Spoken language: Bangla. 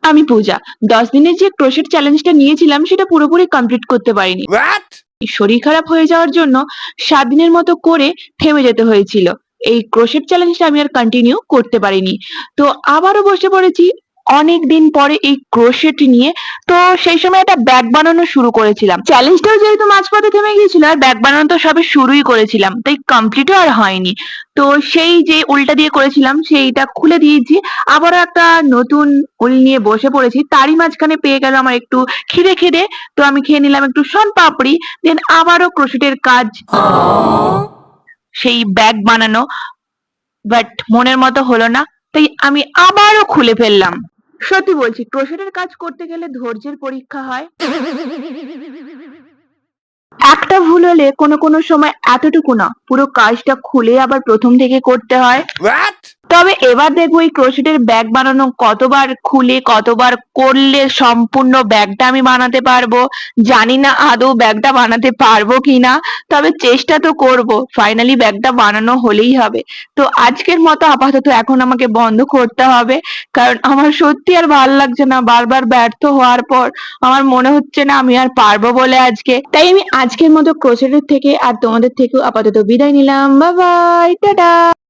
আমি পূজা। ১০ দিনের যে ক্রোশেট চ্যালেঞ্জটা নিয়েছিলাম সেটা পুরোপুরি কমপ্লিট করতে পারিনি। What? এই শরীর খারাপ হয়ে যাওয়ার জন্য ৭ দিনের মতো করে থেমে যেতে হয়েছিল। এই ক্রোশেট চ্যালেঞ্জটা আমি আর কন্টিনিউ করতে পারিনি। তো আবারও বসে পড়েছি অনেকদিন পরে এই ক্রোশেট নিয়ে। তো সেই সময় একটা ব্যাগ বানানো শুরু করেছিলাম। চ্যালেঞ্জটাও যেহেতু মাঝপথে থেমে গিয়েছিল আর ব্যাগ বানানো তো সবে শুরুই করেছিলাম, তাই কমপ্লিটও আর হয়নি। তো সেই যে উলটা দিয়ে করেছিলাম সেইটা খুলে দিয়েছি, আবারও একটা নতুন উল নিয়ে বসে পড়েছি। তারই মাঝখানে পেয়ে গেল আমার একটু খিদে। তো আমি খেয়ে নিলাম একটু শনপাপড়ি। দেন আবারও ক্রোশেটের কাজ, সেই ব্যাগ বানানো, বাট মনের মতো হলো না, তাই আমি আবারও খুলে ফেললাম। সত্যি বলছি, ক্রোশেটের কাজ করতে গেলে ধৈর্যের পরীক্ষা হয়। একটা ভুল হলে কোনো সময় এতটুকু না, পুরো কাজটা খুলে আবার প্রথম থেকে করতে হয়। What? তবে এবার দেখবো এই ক্রোশেটের ব্যাগ বানানো কতবার খুলে কতবার করলে সম্পূর্ণ ব্যাগটা আমি বানাতে পারবো। জানি না আদৌ ব্যাগটা বানাতে পারবো কিনা, তবে চেষ্টা তো করব। ফাইনালি ব্যাগটা বানানো হলেই হবে। তো আজকের মতো আপাতত এখন আমাকে বন্ধ করতে হবে, কারণ আমার সত্যি আর ভাল লাগছে না। বারবার ব্যর্থ হওয়ার পর আমার মনে হচ্ছে না আমি আর পারবো বলে আজকে। তাই আমি আজকের মতো ক্রোশেটের থেকে আর তোমাদের থেকেও আপাতত বিদায় নিলাম। Bye bye, tata.